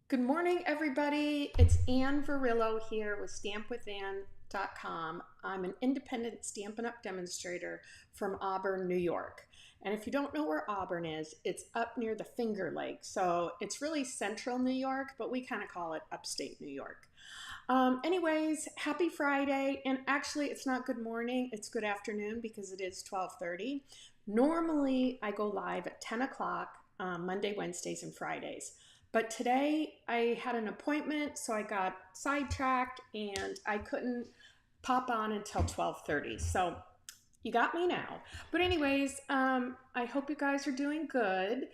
Good morning, everybody. It's Ann Varillo here with stampwithann.com. I'm an independent Stampin' Up! Demonstrator from Auburn, New York. And if you don't know where Auburn is, it's up near the Finger Lake. So it's really central New York, but we kind of call it upstate New York. Anyways, happy Friday. And actually, it's not good morning, it's good afternoon because it is 12:30. Normally, I go live at 10 o'clock Monday, Wednesdays, and Fridays. But today I had an appointment, so I got sidetracked and I couldn't pop on until 12:30. So you got me now. But anyways, I hope you guys are doing good.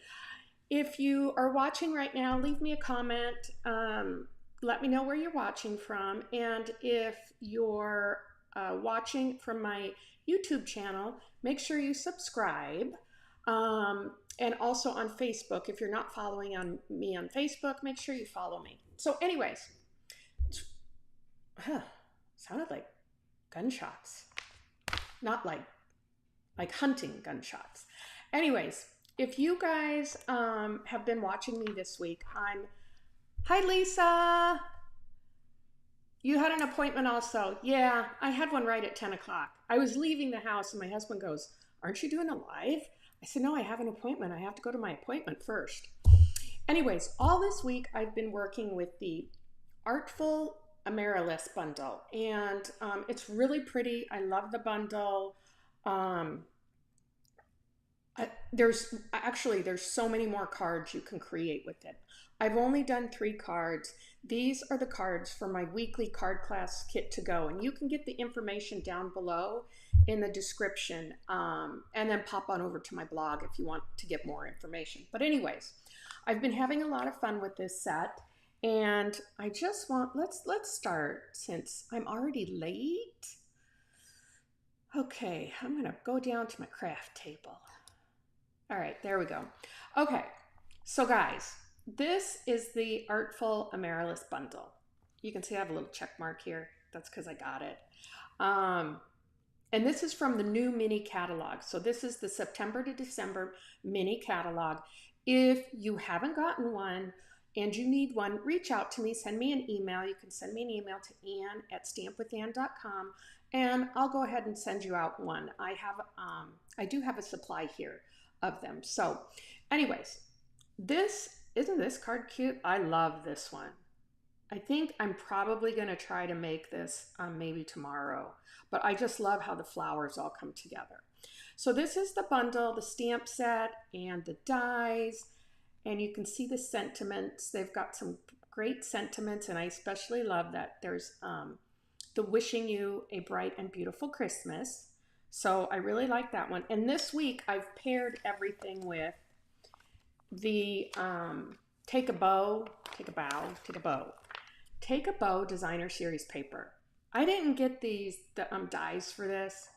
If you are watching right now, leave me a comment. Let me know where you're watching from. And if you're watching from my YouTube channel, make sure you subscribe. And also on Facebook, if you're not following me on Facebook, make sure you follow me. So anyways, sounded like gunshots, not like hunting gunshots. Anyways, if you guys have been watching me this week, hi Lisa, you had an appointment also. Yeah, I had one right at 10 o'clock. I was leaving the house and my husband goes, aren't you doing a live? I said, no, I have an appointment. I have to go to my appointment first. Anyways, all this week I've been working with the Artful Amaryllis Bundle, and it's really pretty. I love the bundle. There's so many more cards you can create with it. I've only done 3 cards. These are the cards for my weekly card class kit to go, and you can get the information down below in the description, and then pop on over to my blog if you want to get more information. But anyways, I've been having a lot of fun with this set, and I just want, let's start since I'm already late. Okay, I'm gonna go down to my craft table. All right, there we go. Okay, so guys, this is the Artful Amaryllis Bundle. You can see I have a little check mark here. That's because I got it. And this is from the new mini catalog. So this is the September to December mini catalog. If you haven't gotten one and you need one, reach out to me, send me an email. You can send me an email to ann@stampwithann.com and I'll go ahead and send you out one. I do have a supply here of them. So anyways, isn't this card cute? I love this one. I think I'm probably going to try to make this maybe tomorrow, but I just love how the flowers all come together. So this is the bundle, the stamp set, and the dies, and you can see the sentiments. They've got some great sentiments, and I especially love that there's the wishing you a bright and beautiful Christmas. So I really like that one. And this week I've paired everything with the Take a Bow designer series paper. I didn't get the dies for this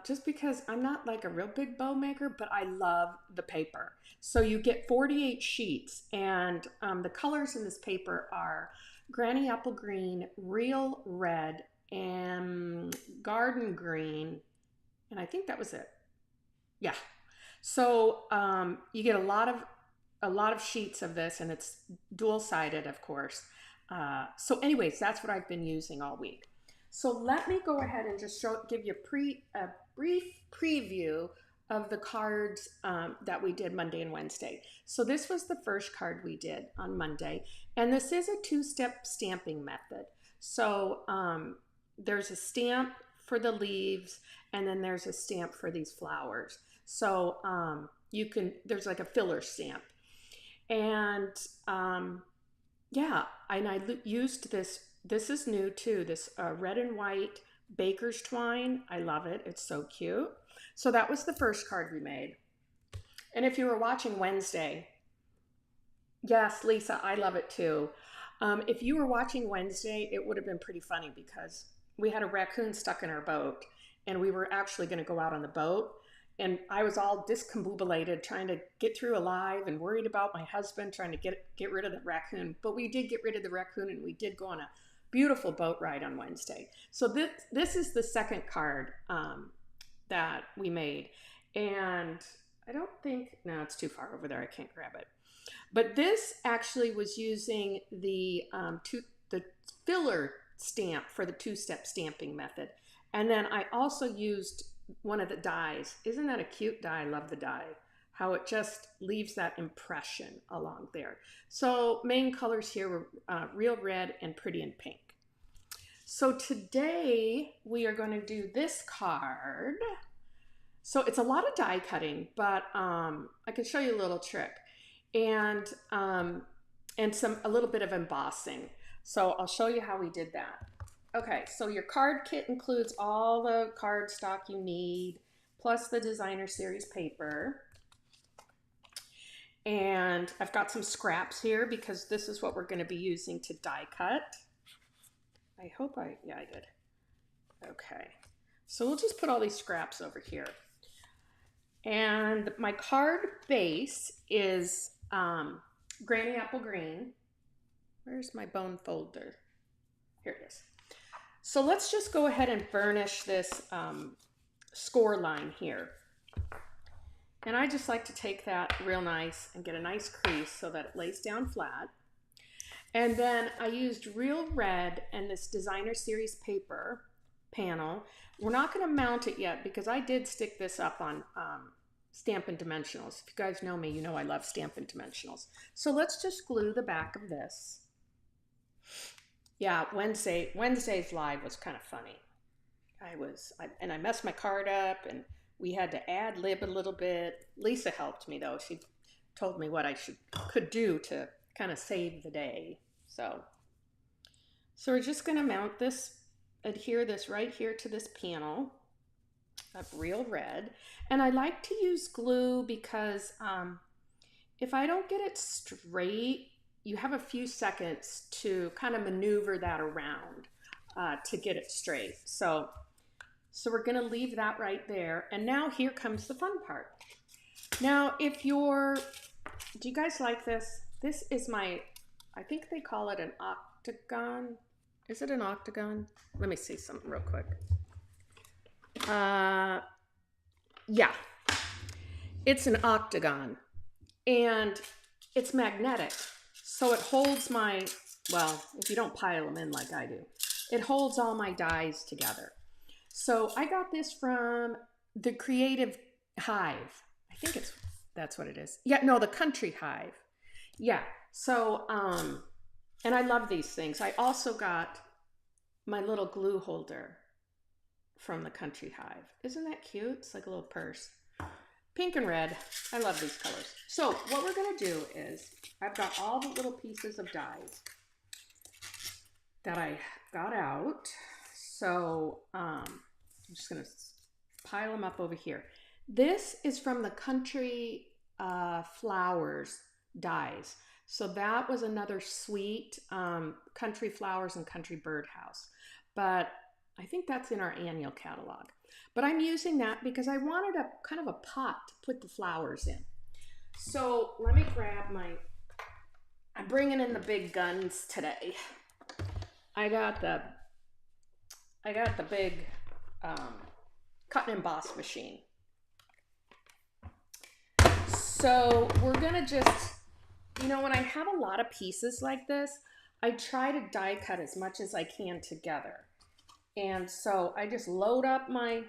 just because I'm not like a real big bow maker, but I love the paper. So you get 48 sheets, and the colors in this paper are Granny Apple Green, Real Red, and Garden Green, and I think that was it. Yeah. So you get a lot of sheets of this, and it's dual-sided, of course. So anyways, that's what I've been using all week. So let me go ahead and just give you a brief preview of the cards that we did Monday and Wednesday. So this was the first card we did on Monday, and this is a 2-step stamping method. So there's a stamp for the leaves, and then there's a stamp for these flowers. So there's like a filler stamp. And yeah, and I used this is new too, this red and white baker's twine. I love it. It's so cute. So that was the first card we made. And if you were watching Wednesday, yes, Lisa, I love it too. If you were watching Wednesday, it would have been pretty funny because we had a raccoon stuck in our boat, and we were actually going to go out on the boat. And I was all discombobulated trying to get through alive and worried about my husband trying to get rid of the raccoon. But we did get rid of the raccoon, and we did go on a beautiful boat ride on Wednesday. So this is the second card that we made. And I don't think, no, it's too far over there. I can't grab it. But this actually was using the filler stamp for the two-step stamping method. And then I also used one of the dies. Isn't that a cute die? I love the die. How it just leaves that impression along there. So main colors here were Real Red and Pretty in Pink. So today we are going to do this card. So it's a lot of die cutting, but I can show you a little trick, and a little bit of embossing. So I'll show you how we did that. Okay, so your card kit includes all the cardstock you need, plus the designer series paper. And I've got some scraps here because this is what we're going to be using to die cut. I hope yeah, I did. Okay, so we'll just put all these scraps over here. And my card base is Granny Apple Green. Where's my bone folder? Here it is. So let's just go ahead and burnish this score line here. And I just like to take that real nice and get a nice crease so that it lays down flat. And then I used Real Red and this designer series paper panel. We're not going to mount it yet because I did stick this up on Stampin' Dimensionals. If you guys know me, you know I love Stampin' Dimensionals. So let's just glue the back of this. Yeah, Wednesday's live was kind of funny. I messed my card up and we had to ad-lib a little bit. Lisa helped me though. She told me what I could do to kind of save the day. So we're just going to mount this, adhere this right here to this panel of Real Red. And I like to use glue because if I don't get it straight, you have a few seconds to kind of maneuver that around to get it straight. So we're going to leave that right there. And now here comes the fun part. Now, do you guys like this? This is I think they call it an octagon. Is it an octagon? Let me see something real quick. Yeah, it's an octagon and it's magnetic. So it holds if you don't pile them in like I do, it holds all my dies together. So I got this from the Creative Hive. I think that's what it is. Yeah, no, the Country Hive. Yeah. So, and I love these things. I also got my little glue holder from the Country Hive. Isn't that cute? It's like a little purse. Pink and red. I love these colors. So what we're going to do is I've got all the little pieces of dies that I got out. So I'm just going to pile them up over here. This is from the Country Flowers dies. So that was another sweet Country Flowers and Country Birdhouse. But I think that's in our annual catalog. But I'm using that because I wanted a kind of a pot to put the flowers in. So let me grab I'm bringing in the big guns today. I got the big cut and emboss machine. So we're gonna just, when I have a lot of pieces like this, I try to die cut as much as I can together. And so I just load up my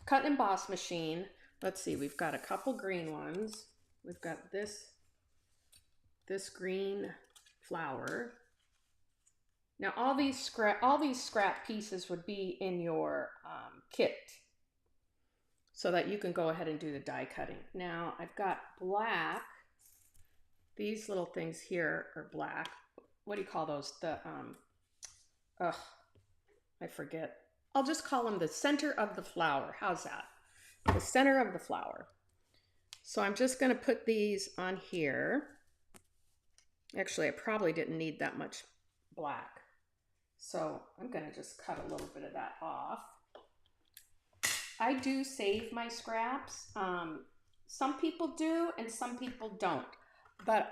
cut and emboss machine. Let's see, we've got a couple green ones. We've got this green flower. Now all these scrap pieces would be in your kit so that you can go ahead and do the die cutting. Now I've got black. These little things here are black. What do you call those? I forget. I'll just call them the center of the flower. How's that? The center of the flower. So I'm just going to put these on here. Actually, I probably didn't need that much black. So I'm going to just cut a little bit of that off. I do save my scraps. Some people do and some people don't. But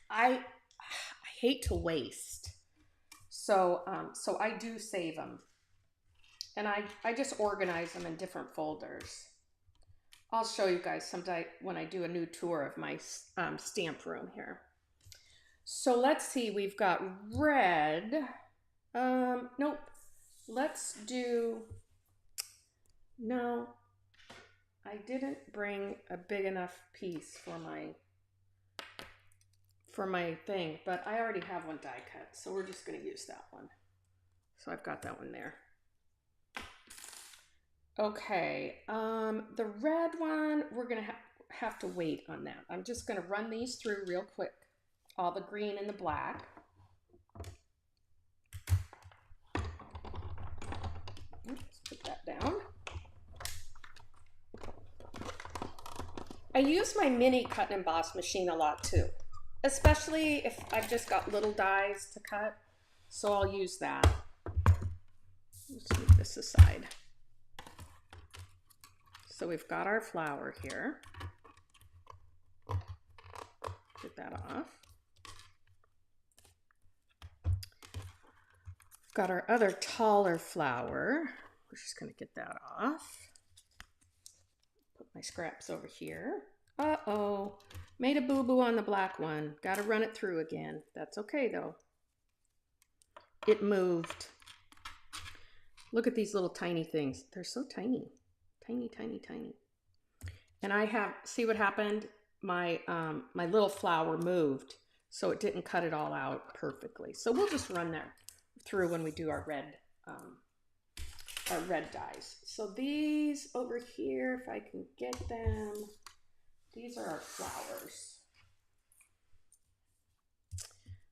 I hate to waste. So I do save them. And I just organize them in different folders. I'll show you guys sometime when I do a new tour of my stamp room here. So let's see, we've got red. Nope. Let's do, no, I didn't bring a big enough piece for my thing, but I already have one die cut, so we're just going to use that one. So I've got that one there. Okay, the red one, we're going to have to wait on that. I'm just going to run these through real quick. All the green and the black. Let's put that down. I use my mini cut and emboss machine a lot too, especially if I've just got little dies to cut, so I'll use that. Let's move this aside. So we've got our flower here. Get that off. We've got our other taller flower. We're just going to get that off. Put my scraps over here. Uh-oh. Made a boo-boo on the black one. Got to run it through again. That's okay, though. It moved. Look at these little tiny things. They're so tiny. Tiny, tiny, tiny. And I have, see what happened? My little flower moved, so it didn't cut it all out perfectly. So we'll just run that through when we do our red dies. So these over here, if I can get them, these are our flowers.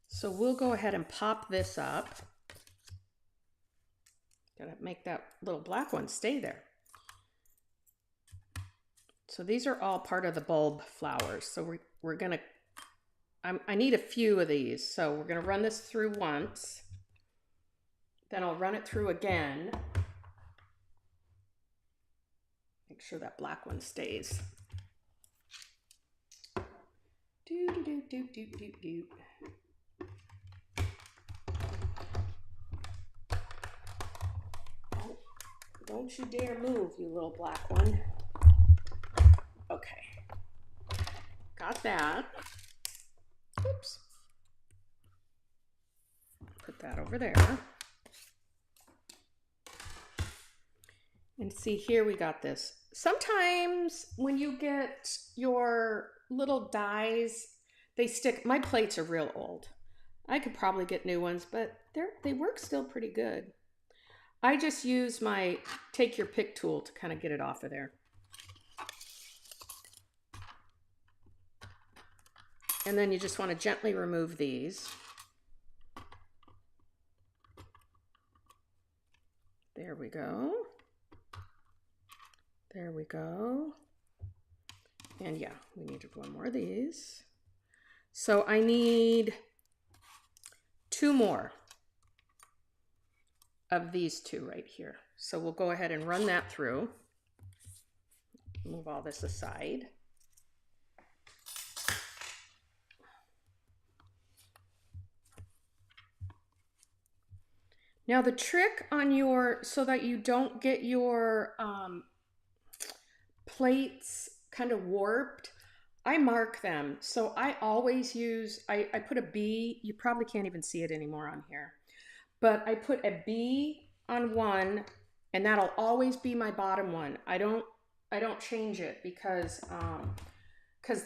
So we'll go ahead and pop this up. Gotta make that little black one stay there. So these are all part of the bulb flowers. So we're gonna, I need a few of these. So we're gonna run this through once. Then I'll run it through again. Make sure that black one stays. Do, do, do, do, do, do, do. Oh, don't you dare move, you little black one. Okay, got that. Oops. Put that over there. And see here we got this. Sometimes when you get your little dies, they stick. My plates are real old. I could probably get new ones, but they work still pretty good. I just use my take your pick tool to kind of get it off of there. And then you just want to gently remove these. There we go. There we go. And yeah, we need one more of these. So I need 2 more of these 2 right here. So we'll go ahead and run that through. Move all this aside. Now the trick on your, so that you don't get your plates kind of warped, I mark them. So I always use, I put a B, you probably can't even see it anymore on here, but I put a B on one and that'll always be my bottom one. I don't change it because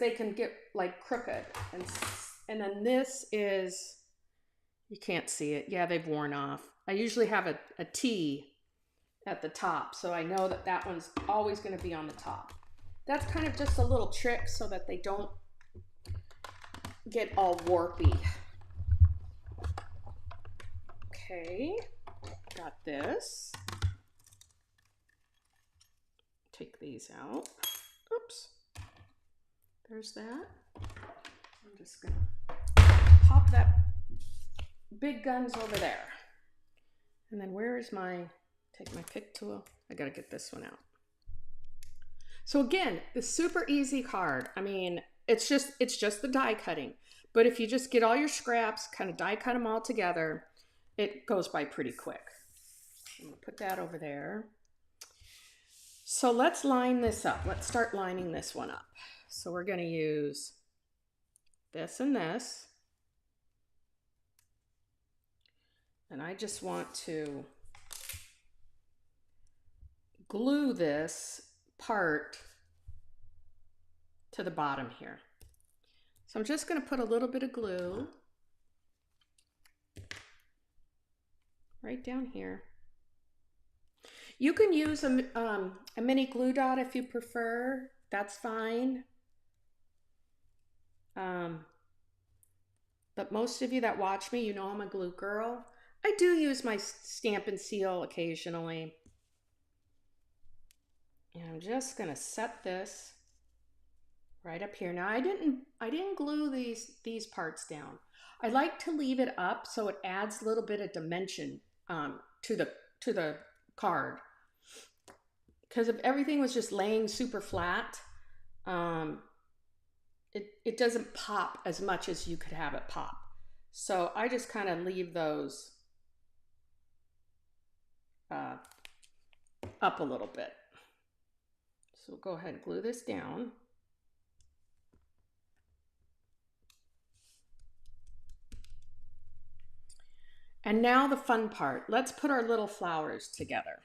they can get like crooked. And then this is, you can't see it. Yeah, they've worn off. I usually have a T at the top, so I know that that one's always going to be on the top. That's kind of just a little trick so that they don't get all warpy. Okay, got this. Take these out. Oops. There's that. I'm just going to pop that big guns over there. And then where is my, take my pick tool. I got to get this one out. So again, the super easy card. I mean, it's just the die cutting. But if you just get all your scraps, kind of die cut them all together, it goes by pretty quick. I'm gonna put that over there. So let's line this up. Let's start lining this one up. So we're gonna use this and this. And I just want to glue this part to the bottom here. So I'm just going to put a little bit of glue right down here. You can use a mini glue dot if you prefer. That's fine. But most of you that watch me, you know I'm a glue girl. I do use my Stampin' Seal occasionally. And I'm just going to set this right up here. Now I didn't glue these parts down. I like to leave it up so it adds a little bit of dimension to the card. Because if everything was just laying super flat, it doesn't pop as much as you could have it pop. So I just kind of leave those up a little bit. So we'll go ahead and glue this down. And now the fun part. Let's put our little flowers together.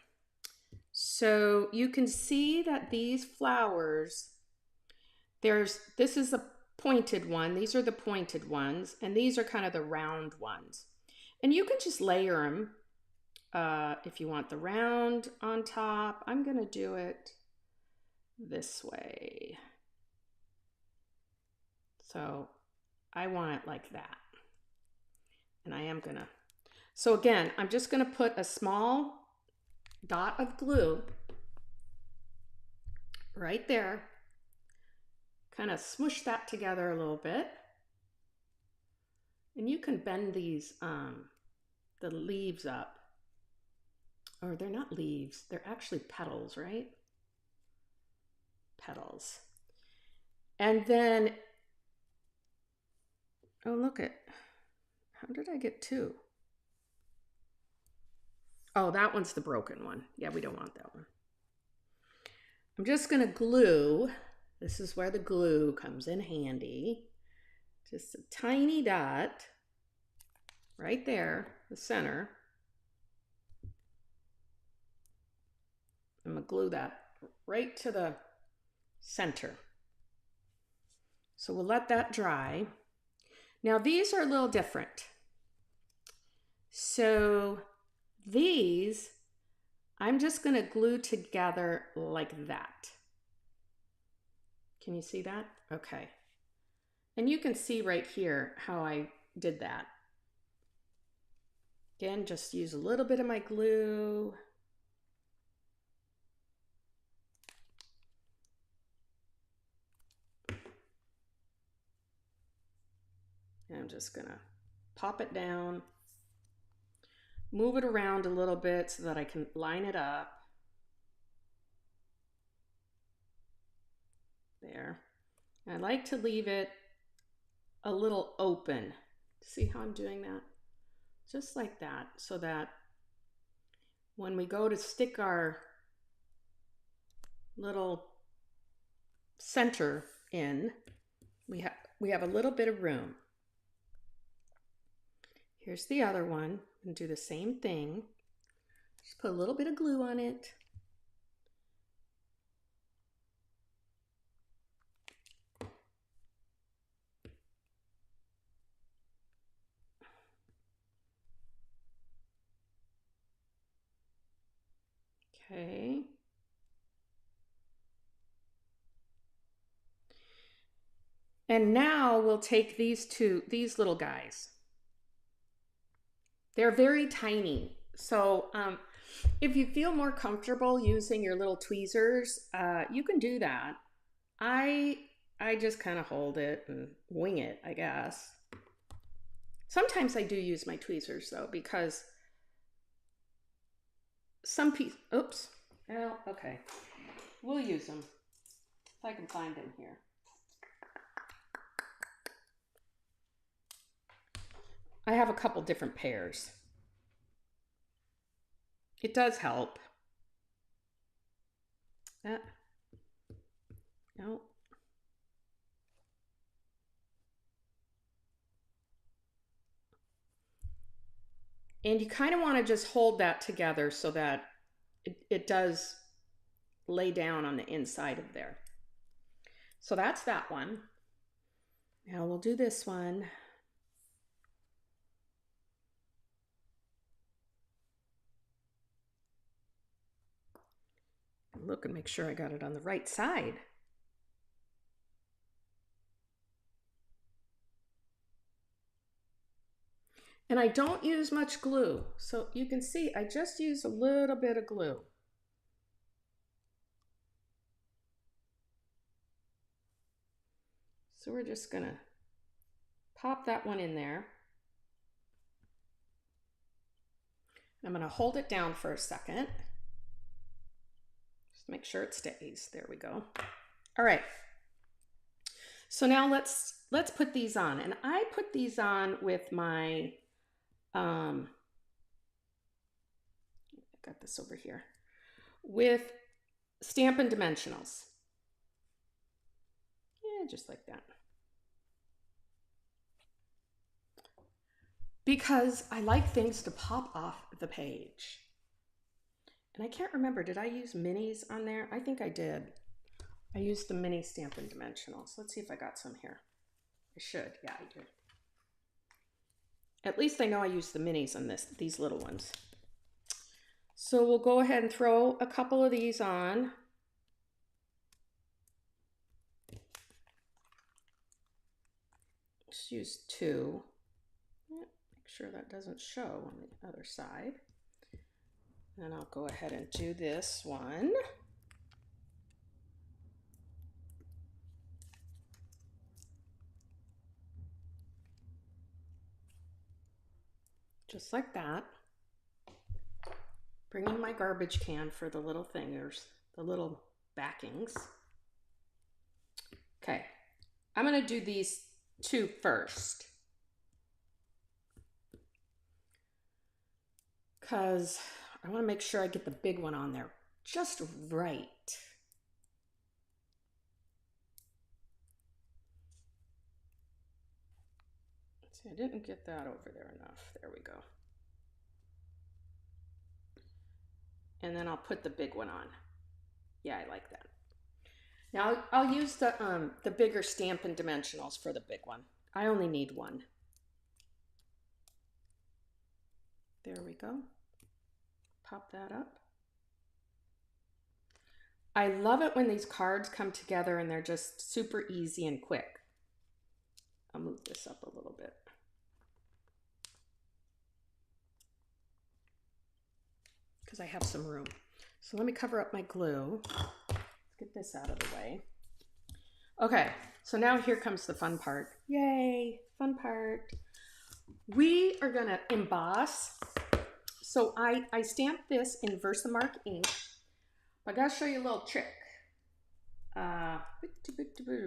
So you can see that these flowers, this is the pointed one, these are the pointed ones, and these are kind of the round ones. And you can just layer them if you want the round on top. I'm gonna do it this way. So I want it like that. And I am gonna, so again, I'm just gonna put a small dot of glue right there. Kind of smush that together a little bit. And you can bend these, the leaves up. Or they're not leaves, they're actually petals, right? Petals. And then, oh, look at, how did I get two? Oh, that one's the broken one. Yeah, we don't want that one. I'm just gonna glue. This is where the glue comes in handy. Just a tiny dot right there, the center. I'm gonna glue that right to the center. So we'll let that dry. Now these are a little different. So these, I'm just gonna glue together like that. Can you see that? Okay. And you can see right here how I did that. Again, just use a little bit of my glue. And I'm just gonna pop it down, move it around a little bit so that I can line it up. There. And I like to leave it a little open. See how I'm doing that? Just like that, so that when we go to stick our little center in, we have a little bit of room. Here's the other one, and do the same thing. Just put a little bit of glue on it. Okay. And now we'll take these little guys. They're very tiny. So if you feel more comfortable using your little tweezers, you can do that. I just kind of hold it and wing it, I guess. Sometimes I do use my tweezers though, because some piece, oops, well, okay. We'll use them if I can find them here. I have a couple different pairs. It does help. No. And you kind of want to just hold that together so that it does lay down on the inside of there. So that's that one. Now we'll do this one. Look and make sure I got it on the right side. And I don't use much glue. So you can see I just use a little bit of glue. So we're just gonna pop that one in there. I'm gonna hold it down for a second. Just make sure it stays. There we go. All right. So now let's put these on. And I put these on with my, I got this over here, with Stampin' Dimensionals. Yeah, just like that. Because I like things to pop off the page. And I can't remember, did I use minis on there? I think I did. I used the mini Stampin' Dimensionals. Let's see if I got some here. I should, yeah, I did. At least I know I used the minis on these little ones. So we'll go ahead and throw a couple of these on. Just use 2. Make sure that doesn't show on the other side. And I'll go ahead and do this one. Just like that. Bring in my garbage can for the little fingers, the little backings. Okay, I'm gonna do these 2 first. Because I wanna make sure I get the big one on there just right. See, I didn't get that over there enough. There we go. And then I'll put the big one on. Yeah, I like that. Now I'll use the bigger Stampin' Dimensionals for the big one. I only need 1. There we go. Pop that up. I love it when these cards come together and they're just super easy and quick. I'll move this up a little bit. Because I have some room. So let me cover up my glue. Let's get this out of the way. Okay, so now here comes the fun part. Yay, fun part. We are gonna emboss. So I stamped this in Versamark ink. I gotta show you a little trick.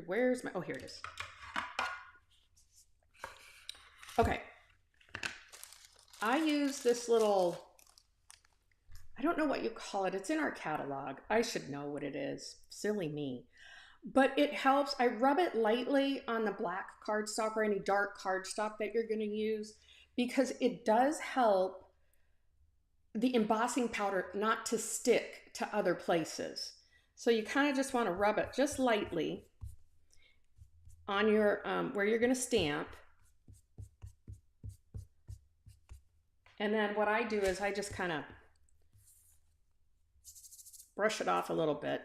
Where's my, oh, here it is. Okay. I use this little, I don't know what you call it. It's in our catalog. I should know what it is. Silly me. But it helps. I rub it lightly on the black cardstock or any dark cardstock that you're going to use because it does help the embossing powder not to stick to other places. So you kind of just want to rub it just lightly on your, where you're going to stamp. And then what I do is I just kind of brush it off a little bit.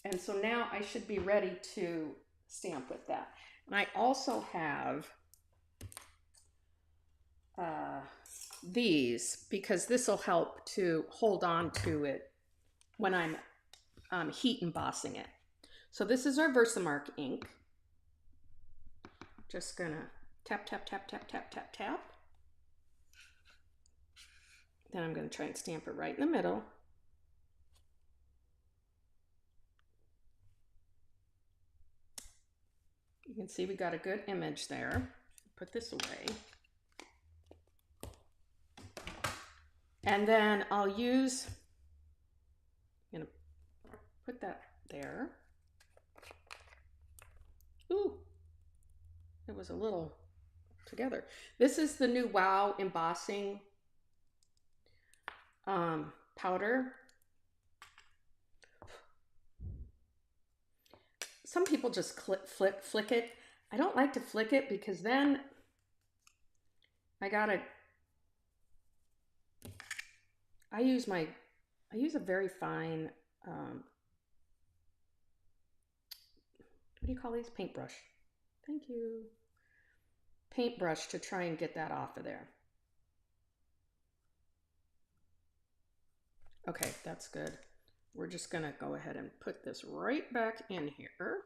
And so now I should be ready to stamp with that. And I also have these because this will help to hold on to it when I'm heat embossing it. So this is our Versamark ink. Just gonna tap, tap, tap, tap, tap, tap, tap. Then I'm gonna try and stamp it right in the middle. You can see we got a good image there. Put this away. And then I'll use, I'm gonna put that there. Ooh, it was a little together. This is the new Wow embossing powder. Some people just flick it. I don't like to flick it because then I use a very fine, what do you call these? Paintbrush. Thank you. Paintbrush to try and get that off of there. Okay, that's good. We're just gonna go ahead and put this right back in here.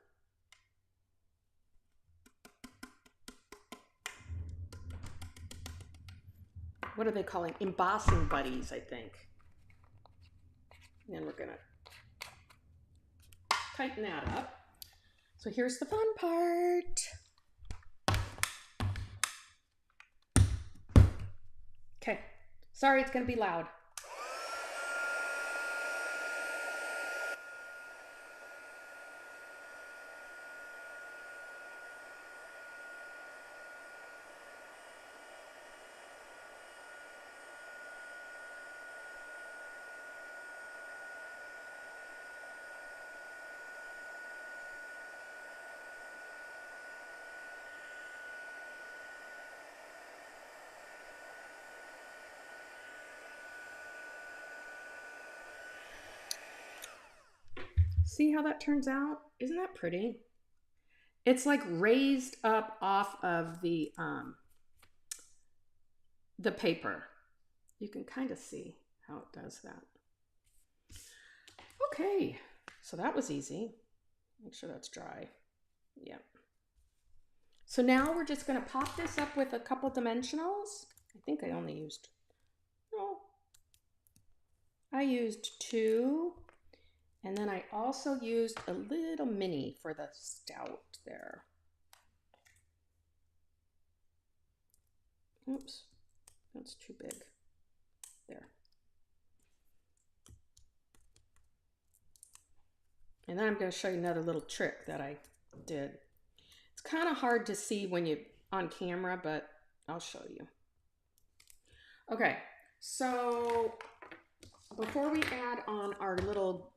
What are they calling? Embossing buddies, I think. And then we're gonna tighten that up. So here's the fun part. Okay, sorry, it's gonna be loud. See how that turns out? Isn't that pretty? It's like raised up off of the paper. You can kind of see how it does that. Okay, so that was easy. Make sure that's dry. Yep. So now we're just going to pop this up with a couple dimensionals. I think I only used, no, I used 2. And then I also used a little mini for the stout there. Oops, that's too big. There. And then I'm going to show you another little trick that I did. It's kind of hard to see when you're on camera, but I'll show you. Okay, so before we add on our little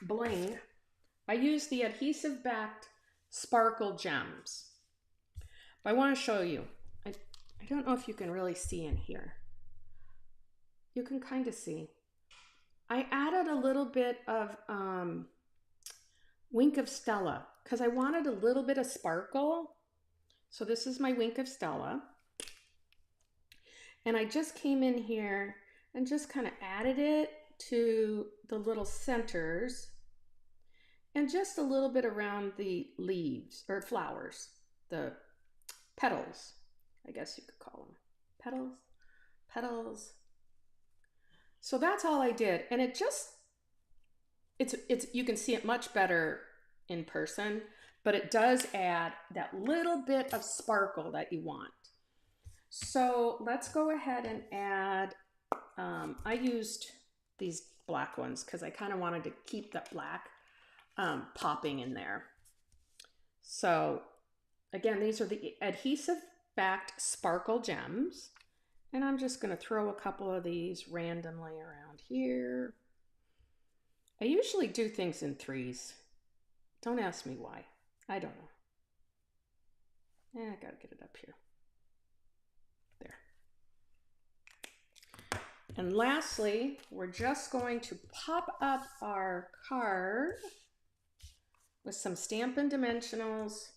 bling, I use the adhesive backed sparkle gems. But I want to show you. I don't know if you can really see in here. You can kind of see. I added a little bit of Wink of Stella because I wanted a little bit of sparkle. So this is my Wink of Stella. And I just came in here and just kind of added it to the little centers and just a little bit around the leaves or flowers, the petals, I guess you could call them. Petals. So that's all I did. And it just, it's you can see it much better in person, but it does add that little bit of sparkle that you want. So let's go ahead and add, I used these black ones because I kind of wanted to keep that black popping in there. So again, these are the adhesive backed sparkle gems. And I'm just going to throw a couple of these randomly around here. I usually do things in 3s. Don't ask me why. I don't know. I got to get it up here. There. And lastly, we're just going to pop up our card with some Stampin' Dimensionals.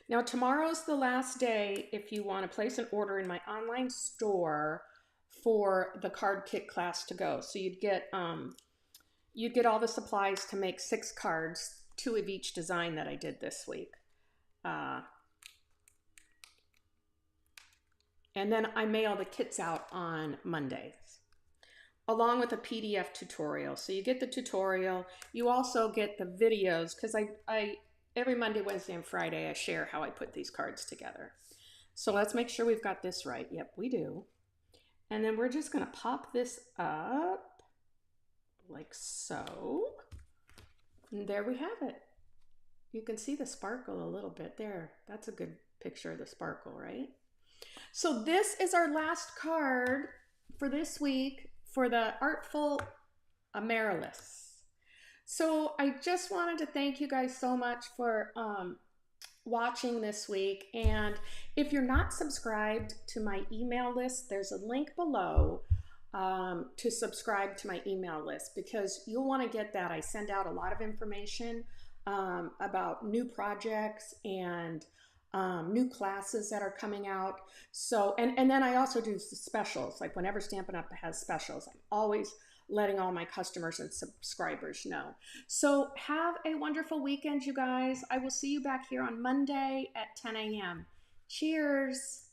Now tomorrow's the last day if you want to place an order in my online store for the card kit class to go. So you'd get all the supplies to make 6 cards, 2 of each design that I did this week. And then I mail the kits out on Mondays, along with a PDF tutorial. So you get the tutorial. You also get the videos because I every Monday, Wednesday, and Friday I share how I put these cards together. So let's make sure we've got this right. Yep, we do. And then we're just going to pop this up like so. And there we have it. You can see the sparkle a little bit there. That's a good picture of the sparkle, right? So this is our last card for this week for the Artful Amaryllis. So I just wanted to thank you guys so much for watching this week. And if you're not subscribed to my email list, there's a link below to subscribe to my email list, because you'll want to get that. I send out a lot of information about new projects and new classes that are coming out. So, and then I also do specials. Like whenever Stampin' Up! Has specials, I'm always letting all my customers and subscribers know. So have a wonderful weekend, you guys. I will see you back here on Monday at 10 a.m. Cheers.